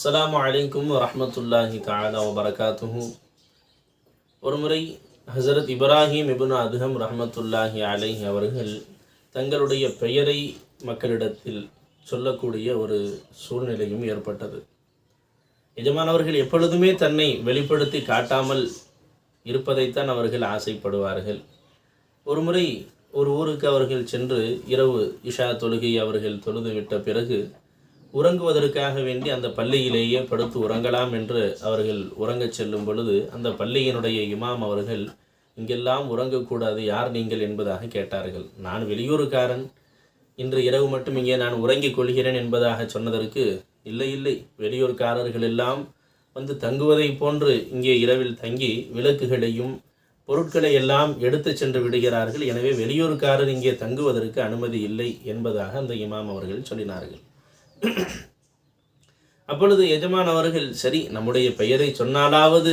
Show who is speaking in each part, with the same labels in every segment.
Speaker 1: அஸ்ஸலாமு அலைக்கும் வரஹ்மத்துல்லாஹி தஆலா வபரகாத்துஹு. ஒருமுறை ஹஸரத் இப்ராஹிம் இப்னு அதுஹம் ரஹ்மத்துல்லாஹி அலைஹி அவர்கள் தங்களுடைய பெயரை மக்களிடத்தில் சொல்லக்கூடிய ஒரு சூழ்நிலையும் ஏற்பட்டது. எஜமானவர்கள் எப்பொழுதுமே தன்னை வெளிப்படுத்தி காட்டாமல் இருப்பதைத்தான் அவர்கள் ஆசைப்படுவார்கள். ஒருமுறை ஒரு ஊருக்கு அவர்கள் சென்று இரவு இஷா தொழுகை அவர்கள் தொழுதுவிட்ட பிறகு உறங்குவதற்காக வேண்டி அந்த பள்ளியிலேயே படுத்து உறங்கலாம் என்று அவர்கள் உறங்கச் செல்லும் பொழுது அந்த பள்ளியினுடைய இமாம் அவர்கள், இங்கெல்லாம் உறங்கக்கூடாது, யார் நீங்கள் என்பதாக கேட்டார்கள். நான் வெளியூருக்காரன், இன்று இரவு மட்டும் இங்கே நான் உறங்கிக் கொள்கிறேன் என்பதாக சொன்னதற்கு, இல்லை இல்லை, வெளியூர்காரர்கள் எல்லாம் வந்து தங்குவதை போன்று இங்கே இரவில் தங்கி விளக்குகளையும் பொருட்களை எல்லாம் எடுத்து சென்று விடுகிறார்கள், எனவே வெளியூர்காரர் இங்கே தங்குவதற்கு அனுமதி இல்லை என்பதாக அந்த இமாம் அவர்கள் சொல்லினார்கள். அப்பொழுது எஜமான் அவர்கள், சரி, நம்முடைய பெயரை சொன்னாலாவது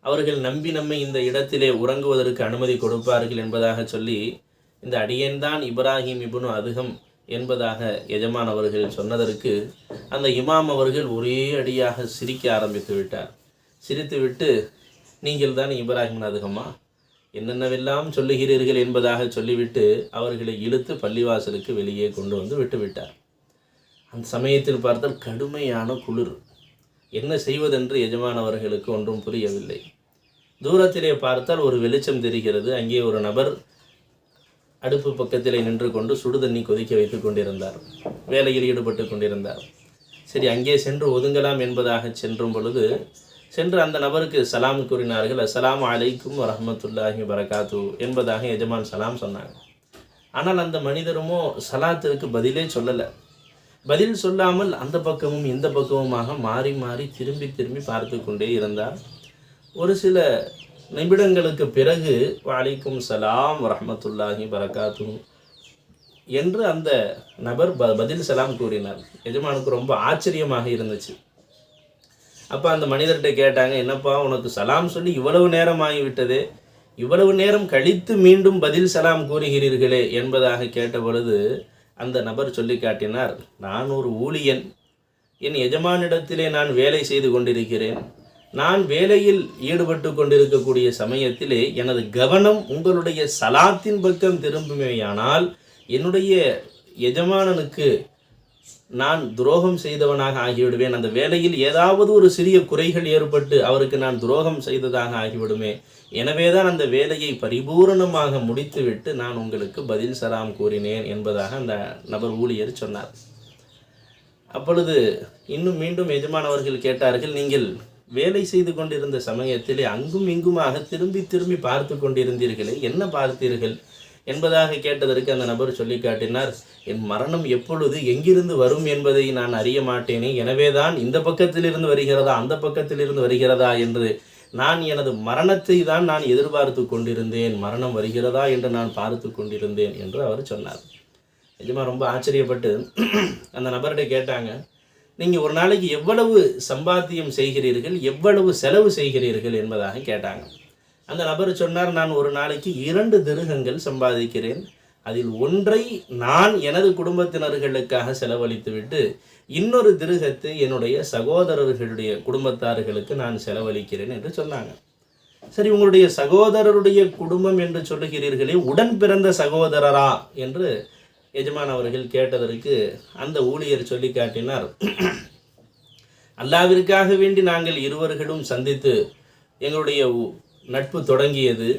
Speaker 1: அவர்கள் நம்பி நம்மை இந்த இடத்திலே உறங்குவதற்கு அனுமதி கொடுப்பார்கள் என்பதாக சொல்லி, இந்த அடியேன்தான் இப்ராஹிம் இப்னு அதுஹம் என்பதாக எஜமான் அவர்கள் சொன்னதற்கு அந்த இமாம் அவர்கள் ஒரே அடியாக சிரிக்க ஆரம்பித்து விட்டார். சிரித்துவிட்டு, நீங்கள் தான் இப்ராஹிம் அதுஹமா, என்னென்னவெல்லாம் சொல்லுகிறீர்கள் என்பதாக சொல்லிவிட்டு அவர்களை இழுத்து பள்ளிவாசலுக்கு வெளியே கொண்டு வந்து விட்டுவிட்டார். அந்த சமயத்தில் பார்த்தால் கடுமையான குளிர். என்ன செய்வதென்று எஜமானவர்களுக்கு ஒன்றும் புரியவில்லை. தூரத்திலே பார்த்தால் ஒரு வெளிச்சம் தெரிகிறது. அங்கே ஒரு நபர் அடுப்பு பக்கத்திலே நின்று கொண்டு சுடுதண்ணி கொதிக்க வைத்து கொண்டிருந்தார், வேலையில் ஈடுபட்டு கொண்டிருந்தார். சரி, அங்கே சென்று ஒதுங்கலாம் என்பதாக சென்றும் பொழுது சென்று அந்த நபருக்கு சலாம் கூறினார்கள். அஸ்ஸலாமு அலைக்கும் வரஹ்மத்துல்லாஹி வபரகாத்து என்பதாக எஜமான் சலாம் சொன்னாங்க. ஆனால் அந்த மனிதருமோ சலாத்திற்கு பதிலே சொல்லலை. பதில் சொல்லாமல் அந்த பக்கமும் இந்த பக்கமுமாக மாறி மாறி திரும்பி திரும்பி பார்த்து கொண்டே இருந்தார். ஒரு சில நிமிடங்களுக்கு பிறகு வலைக்கும் சலாம் வரஹ்மத்துல்லாஹி வரகாத்து என்று அந்த நபர் பதில் சலாம் கூறினார். எஜமானுக்கு ரொம்ப ஆச்சரியமாக இருந்துச்சு. அப்போ அந்த மனிதர்கிட்ட கேட்டாங்க, என்னப்பா உனக்கு சலாம் சொல்லி இவ்வளவு நேரம் ஆகிவிட்டதே, இவ்வளவு நேரம் கழித்து மீண்டும் பதில் சலாம் கூறுகிறீர்களே என்பதாக கேட்ட பொழுது அந்த நபர் சொல்லி காட்டினார், நான் ஒரு ஊழியன், என் எஜமானிடத்திலே நான் வேலை செய்து கொண்டிருக்கிறேன். நான் வேலையில் ஈடுபட்டு கொண்டிருக்கக்கூடிய சமயத்திலே எனது கவனம் உங்களுடைய சலாத்தின் பக்கம் திரும்புமேயானால் என்னுடைய எஜமானனுக்கு நான் துரோகம் செய்தவனாக ஆகிவிடுவேன். அந்த வேலையில் ஏதாவது ஒரு சிறிய குறைகள் ஏற்பட்டு அவருக்கு நான் துரோகம் செய்ததாக ஆகிவிடுமே. எனவே தான் அந்த வேலையை பரிபூரணமாக முடித்துவிட்டு நான் உங்களுக்கு பதில் சலாம் கூறினேன் என்பதாக அந்த நபர் ஊழியர் சொன்னார். அப்பொழுது இன்னும் மீண்டும் எஜமானவர்கள் கேட்டார்கள், நீங்கள் வேலை செய்து கொண்டிருந்த சமயத்திலே அங்கும் இங்குமாக திரும்பி திரும்பி பார்த்து கொண்டிருந்தீர்களே, என்ன பார்த்தீர்கள் என்பதாக கேட்டதற்கு அந்த நபர் சொல்லி காட்டினார், என் மரணம் எப்பொழுது எங்கிருந்து வரும் என்பதை நான் அறிய மாட்டேனே, எனவேதான் இந்த பக்கத்திலிருந்து வருகிறதா அந்த பக்கத்திலிருந்து வருகிறதா என்று நான் எனது மரணத்தை தான் நான் எதிர்பார்த்து கொண்டிருந்தேன், மரணம் வருகிறதா என்று நான் பார்த்து கொண்டிருந்தேன் என்று அவர் சொன்னார். நிஜமாக ரொம்ப ஆச்சரியப்பட்டு அந்த நபர்கிட்ட கேட்டாங்க, நீங்கள் ஒரு நாளைக்கு எவ்வளவு சம்பாத்தியம் செய்கிறீர்கள், எவ்வளவு செலவு செய்கிறீர்கள் என்பதாக கேட்டாங்க. அந்த நபர் சொன்னார், நான் ஒரு நாளைக்கு 2 திருகங்கள் சம்பாதிக்கிறேன், அதில் ஒன்றை நான் எனது குடும்பத்தினர்களுக்காக செலவழித்துவிட்டு இன்னொரு திருகத்தை என்னுடைய சகோதரர்களுடைய குடும்பத்தார்களுக்கு நான் செலவழிக்கிறேன் என்று சொன்னாங்க. சரி, உங்களுடைய சகோதரருடைய குடும்பம் என்று சொல்லுகிறீர்களே, உடன் பிறந்த சகோதரரா என்று எஜமான் அவர்கள் கேட்டதற்கு அந்த ஊழியர் சொல்லி காட்டினார், அல்லாவிற்காக வேண்டி நாங்கள் இருவர்களும் சந்தித்து எங்களுடைய நட்பு தொடங்கியது,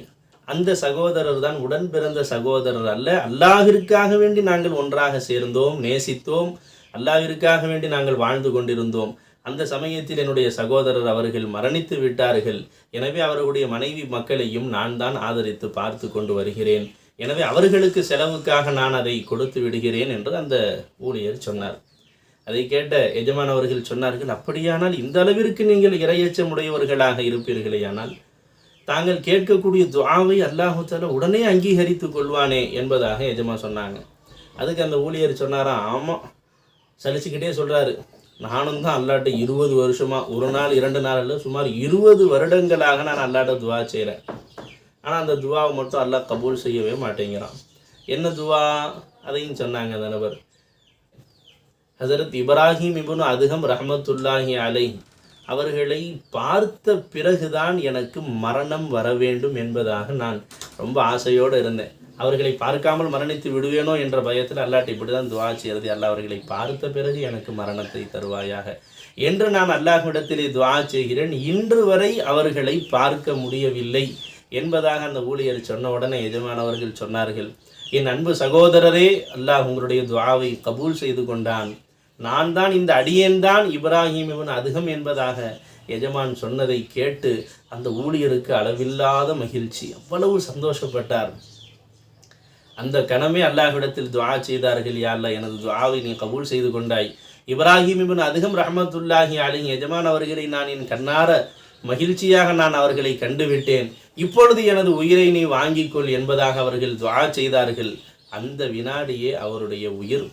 Speaker 1: அந்த சகோதரர் தான் உடன் பிறந்த சகோதரர் அல்ல, அல்லாஹ்விற்காக வேண்டி நாங்கள் ஒன்றாக சேர்ந்தோம், நேசித்தோம், அல்லாஹ்விற்காக வேண்டி நாங்கள் வாழ்ந்து கொண்டிருந்தோம். அந்த சமயத்தில் என்னுடைய சகோதரர் அவர்கள் மரணித்து விட்டார்கள், எனவே அவர்களுடைய மனைவி மக்களையும் நான் தான் ஆதரித்து பார்த்து கொண்டு வருகிறேன், எனவே அவர்களுக்கு செலவுக்காக நான் அதை கொடுத்து விடுகிறேன் என்று அந்த ஊழியர் சொன்னார். அதை கேட்ட எஜமானவர்கள் சொன்னார்கள், அப்படியானால் இந்த அளவிற்கு நீங்கள் இரையச்சமுடையவர்களாக இருப்பீர்களேயானால் தாங்கள் கேட்கக்கூடிய துஆவை அல்லாஹ் தஆலா உடனே அங்கீகரித்து கொள்வானே என்பதாக எஜமான் சொன்னாங்க. அதுக்கு அந்த ஊழியர் சொன்னாராம், ஆமாம், சலிச்சுக்கிட்டே சொல்கிறாரு, நானும் தான் அல்லாட்ட 20 வருஷமாக, ஒரு நாள் 2 நாள் இல்லை, சுமார் 20 வருடங்களாக நான் அல்லாட்ட துவா செய்கிறேன். ஆனால் அந்த துவாவை மட்டும் அல்லாஹ் கபூல் செய்யவே மாட்டேங்கிறான். என்ன துவா அதையும் சொன்னாங்க அந்த நபர். ஹஸரத் இப்ராஹிம் இப்னு அதுகம் ரஹ்மத்துல்லாஹி அலைஹி அவர்களை பார்த்த பிறகுதான் எனக்கு மரணம் வர வேண்டும் என்பதாக நான் ரொம்ப ஆசையோடு இருந்தேன். அவர்களை பார்க்காமல் மரணித்து விடுவேனோ என்ற பயத்தில் அல்லாஹ்ட்ட இப்படி தான் துஆ செய்கிறது, அல்லாஹ் அவர்களை பார்த்த பிறகு எனக்கு மரணத்தை தருவாயாக என்று நான் அல்லாஹ்விடத்திலே துஆ செய்கிறேன். இன்று வரை அவர்களை பார்க்க முடியவில்லை என்பதாக அந்த ஊழியர் சொன்ன உடனே எஜமானவர்கள் சொன்னார்கள், என் அன்பு சகோதரரே, அல்லாஹ் உங்களுடைய துஆவை கபூல் செய்து கொண்டான். நான் தான் இந்த அடியேன்தான் இப்ராஹிம் இப்னு அதுகம் என்பதாக எஜமான் சொன்னதை கேட்டு அந்த ஊழியருக்கு அளவில்லாத மகிழ்ச்சி, அவ்வளவு சந்தோஷப்பட்டார். அந்த கணமே அல்லாஹ்விடத்தில் துஆ செய்தார்கள், யா அல்லாஹ் எனது துஆவை நீ கபூல் செய்து கொண்டாய். இப்ராஹிம் இப்னு அதுகம் ரஹ்மத்துல்லாஹி அலைஹி எஜமான் அவர்களை நான் என் கண்ணார மகிழ்ச்சியாக நான் அவர்களை கண்டுவிட்டேன். இப்பொழுது எனது உயிரை நீ வாங்கிக்கொள் என்பதாக அவர்கள் துஆ செய்தார்கள். அந்த வினாடியே அவருடைய உயிர்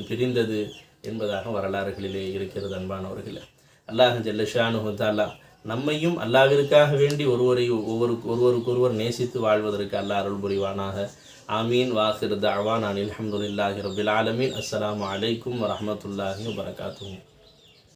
Speaker 1: பிரிந்தது என்பதாக வரலாறுகளிலே இருக்கிறது. அன்பானவர்களே, அல்லாஹ் ஜல்ல ஷானுஹு தஆலா நம்மையும் அல்லாஹ்விற்காக வேண்டி ஒருவருக்கொருவர் நேசித்து வாழ்வதற்கு அல்லாஹ் அருள் புரிவானாக. ஆமீன். வாஹிர் தஅவானா அல்ஹம்துலில்லாஹி ரப்பில் ஆலமீன். அஸ்ஸலாமு அலைக்கும் வரஹ்மத்துல்லாஹி வபரகாத்துஹு.